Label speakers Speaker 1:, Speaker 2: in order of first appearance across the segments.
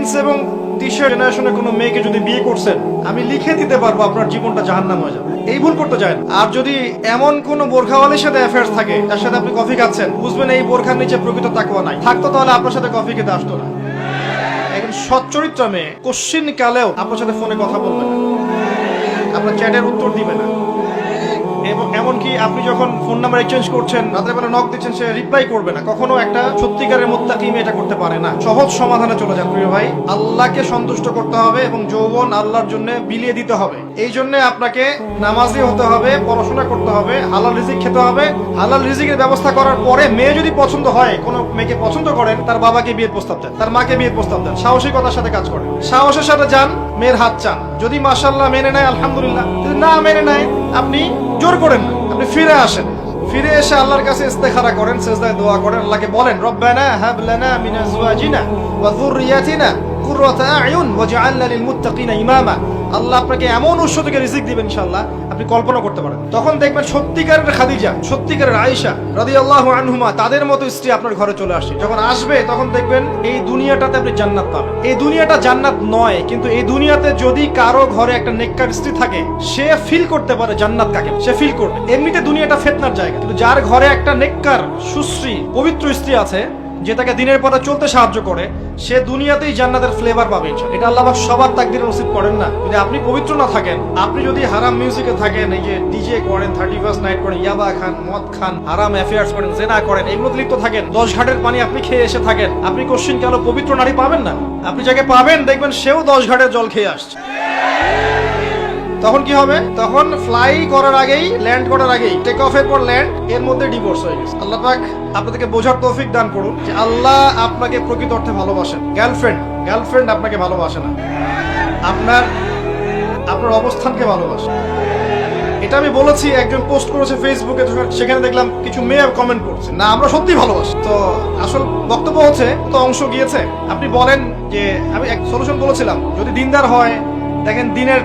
Speaker 1: Jeans এবং T shirt জেনারেশনের কোনো মেয়েকে যদি বিয়ে করছেন, আমি লিখে দিতে পারবো আপনার জীবনটা জাহান্নাম হয়ে যাবে। এই ভুল করতে যায় না। আর যদি এমন কোনো বোরখাওয়ালির সাথে অ্যাফেয়ার্স থাকে যার সাথে আপনি কফি খাচ্ছেন, বুঝবেন এই বোরখার নিচে প্রকৃত তাকওয়া নাই। থাকতো তাহলে আপনার সাথে কফি খেতে আসতো না। একজন সচ্চরিত্র মেয়ে কোশ্চিন কালেও আপনার সাথে ফোনে কথা বলবে না, আপনার চ্যাটের উত্তর দিবে না। এবং এমনকি আপনি যখন ফোন নাম্বার এক্সচেঞ্জ করছেন, রাতের বেলা নক দিচ্ছেন, সে রিপ্লাই করবে না। কখনো একটা সত্যিকারের মুত্তাকি মেয়ে এটা করতে পারে না। সহজ সমাধানে চলে যান প্রিয় ভাই। আল্লাহকে সন্তুষ্ট করতে হবে এবং যৌবন আল্লাহর জন্য বিলিয়ে দিতে হবে। এই জন্য আপনাকে নামাজি হতে হবে, পড়াশোনা করতে হবে, হালাল রিজিক খেতে হবে। হালাল রিজিকের ব্যবস্থা করার পরে মেয়ে যদি পছন্দ হয়, কোনো মেয়েকে পছন্দ করেন, তার বাবাকে বিয়ের প্রস্তাব দেন, তার মাকে বিয়ের প্রস্তাব দেন, সাহসিকতার সাথে কাজ করেন, সাহসের সাথে যান, মেয়ের হাত চান। যদি মাশাআল্লাহ মেনে নেয় আলহামদুলিল্লাহ, যদি না মেনে নেয় আপনি জোর করেন না, আপনি ফিরে আসেন। ফিরে এসে আল্লাহর কাছে ইস্তেখারা করেন, সিজদায় দোয়া করেন, আল্লাহকে বলেন রব্বানা হাব লানা মিন আজওয়াজিনা ওয়া যুররিয়াতিনা কুররাতা আয়ুন ওয়াজআলনা লিল মুত্তাকিনা ইমামা। আল্লাহ আপনাকে এমন উৎস থেকে রিজিক দিবেন ইনশাআল্লাহ আপনি কল্পনা করতে পারেন। তখন দেখবেন সত্যিকারের খাদিজা, সত্যিকারের আয়েশা রাদিয়াল্লাহু আনহুমা, তাদের মতো স্ত্রী আপনার ঘরে চলে আসে। যখন আসবে তখন দেখবেন এই দুনিয়াটাতে আপনি জান্নাত পাবেন। এই দুনিয়াটা জান্নাত নয়, কিন্তু এই দুনিয়াতে যদি কারো ঘরে একটা নেককার স্ত্রী থাকে, সে ফিল করতে পারে জান্নাত কাকে, সে ফিল করবে। এমনিতে দুনিয়াটা ফিতনার জায়গা, কিন্তু যার ঘরে একটা নেককার সুশ্রী পবিত্র স্ত্রী আছে, যে তাকে দিনের পথে চলতে সাহায্য করে, সে দুনিয়াতেই জান্নাতের ফ্লেভার পাবে। এটা আল্লাহ পাক সবার তাকদীরে নসিব করেন না। যদি আপনি পবিত্র না থাকেন, আপনি যদি হারাম মিউজিকে থাকেন, এই যে ডিজে করেন, 31st নাইট করেন, ইয়াবা খান, মদ খান, হারাম অ্যাফেয়ার্স করেন, জেনা করেন, এগুলোতে লিপ্ত থাকেন, 10 ঘাটের পানি আপনি খেয়ে এসে থাকেন, আপনি কোশ্চিন কেন পবিত্র নারী পাবেন না? আপনি যাকে পাবেন দেখবেন সেও 10 ঘাটের জল খেয়ে আসছে। তখন কি হবে? তখন ফ্লাই করার আগেই, ল্যান্ড করার আগেই, টেক অফের পর ল্যান্ড, এর মধ্যে ডিভোর্স হয়ে গেছে। আল্লাহ পাক আপনাদেরকে বোঝার তৌফিক দান করুন যে আল্লাহ আপনাকে প্রকৃত অর্থে ভালোবাসেন। গার্লফ্রেন্ড আপনাকে ভালোবাসে না, আপনার অবস্থানকে ভালোবাসে। এটা আমি বলেছি, একজন পোস্ট করেছে ফেসবুকে, সেখানে দেখলাম কিছু মেয়ে কমেন্ট করছে, না আমরা সত্যি ভালোবাসি। তো আসল বক্তব্য হচ্ছে, তো অংশ গিয়েছে, আপনি বলেন যে আমি এক সলিউশন বলেছিলাম, যদি দিনদার হয়, দেখেন দিনের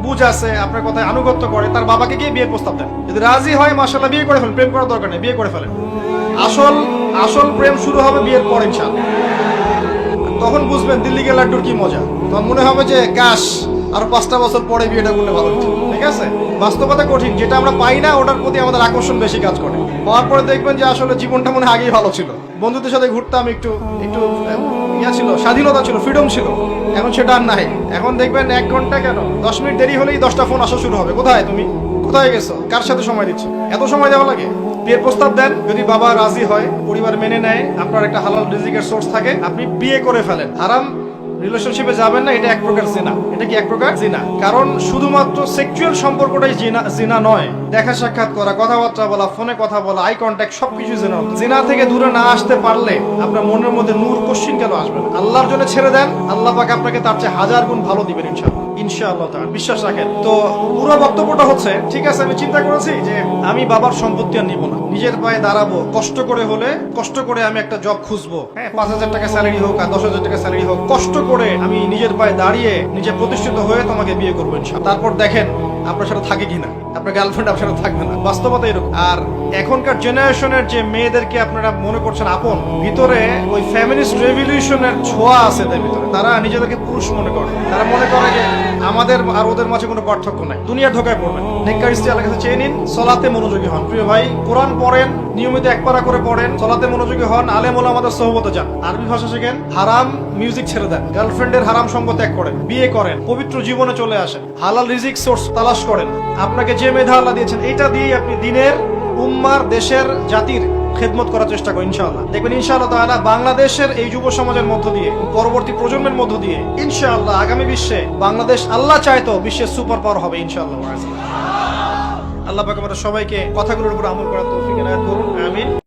Speaker 1: বুঝ আছে, আপনার কথায় আনুগত্য করে, তার বাবাকে গিয়ে বিয়ের প্রস্তাব দেন। যদি রাজি হয় মাশাআল্লাহ বিয়ে করে ফেলেন, প্রেম করার দরকার নেই, বিয়ে করে ফেলেন। আসল প্রেম শুরু হবে বিয়ের পর ইনশাআল্লাহ। তখন বুঝবেন দিল্লি কে লাড্ডুর কি মজা। তখন মনে হবে যে কাশ আরো 5টা বছর পরে বিয়েটা করলে ভালো হতো। ঠিক আছে, বাস্তবতা কঠিন, যেটা আমরা পাই না ওটার প্রতি আমাদের আকর্ষণ বেশি কাজ করে। পাওয়ার পরে দেখবেন যে আসলে জীবনটা মনে আগেই ভালো ছিল, বন্ধুদের সাথে ঘুরতাম, একটু ছিল, স্বাধীনতা ছিল, ফ্রিডম ছিল। এখন সেটা আর নাই। এখন দেখবেন 1 ঘন্টা কেন 10 মিনিট দেরি হলেই 10টা ফোন আসা শুরু হবে। কোথায় তুমি, কোথায় গেছো, কার সাথে সময় দিচ্ছ, এত সময় দেওয়া লাগে? বিয়ের প্রস্তাব দেন, যদি বাবা রাজি হয়, পরিবার মেনে নেয়, আপনার একটা হালাল রিজিকের সোর্স থাকে, আপনি বিয়ে করে ফেলেন। হারাম রিলেশনশিপে যাবেন না, এটা এক প্রকার জিনা। এটা কি এক প্রকার জিনা? কারণ শুধুমাত্র সেক্সুয়াল সম্পর্কটাই জিনা নয়, দেখা সাক্ষাৎ করা, কথাবার্তা বলা, ফোনে কথা বলা, আই কন্ট্যাক্ট, সবকিছু জিনা। জিনা থেকে দূরে না আসতে পারলে আপনার মনের মধ্যে নূর কোশ্চিন কেন আসবে না? আল্লাহর জন্য ছেড়ে দেন, আল্লাহ পাক আপনাকে তার চেয়ে 1000 গুণ ভালো দিবেন ইনশাআল্লাহ তাআলা, বিশ্বাস রাখেন। তো পুরো বক্তব্যটা হচ্ছে, ঠিক আছে আমি চিন্তা করেছি যে আমি বাবার সম্পত্তি আর নিব না, নিজের পায়ে দাঁড়াবো, কষ্ট করে আমি একটা জব খুঁজবো, হ্যাঁ 5000 টাকা স্যালারি হোক আর 10,000 টাকা স্যালারি হোক, কষ্ট করে আমি নিজের পায়ে দাঁড়িয়ে নিজে প্রতিষ্ঠিত হয়ে তোমাকে বিয়ে করবো ইনশাআল্লাহ। তারপর দেখেন আপনার সাথে থাকে কিনা, আপনার গার্লফ্রেন্ড আপনার সাথে থাকবে না। বাস্তবতা এরকম। আর এখনকার জেনারেশনের যে মেয়েদেরকে আপনারা মনে করছেন আপন, ভিতরে ওই ফেমিনিস্ট রেভলিউশনের ছোঁয়া আছে তার ভিতরে। তারা নিজেদেরকে পুরুষ মনে করে, তারা মনে করে যে আমাদের আর ওদের মাঝে কোনো পার্থক্য নাই। দুনিয়ার ধোকায় পড়বেন। নেককার স্ত্রী আল্লাহর কাছে চেয়ে নিন, সলাতে মনোযোগী হন। প্রিয় ভাই, কোরআন পড়েন, নিয়মিত 1 পারা করে পড়েন, সলাতে মনোযোগী হন, আলেম ওলামাদের সোহবতে যান, আরবি ভাষা শেখেন, হারাম মিউজিক ছেড়ে দেন, গার্লফ্রেন্ডের হারাম সঙ্গ ত্যাগ করেন, বিয়ে করেন, পবিত্র জীবনে চলে আসেন, হালাল রিজিক সোর্স তালাশ করেন। আপনাকে যে মেধা আল্লাহ দিয়েছেন, এটা দিয়ে আপনি দিনের, উম্মার, দেশের, জাতির খেদমত করার চেষ্টা করেন। ইনশাআল্লাহ দেখবেন ইনশাআল্লাহ তাআলা বাংলাদেশের এই যুব সমাজের মধ্য দিয়ে, পরবর্তী প্রজন্মের মধ্য দিয়ে ইনশাআল্লাহ আগামী বিশ্বে বাংলাদেশ, আল্লাহ চাইতো বিশ্বের সুপার পাওয়ার হবে ইনশাআল্লাহ। আল্লাহ পাক আমাদের সবাইকে কথাগুলোর উপর আমল করার তৌফিক এনায়েত করুন। আমিন।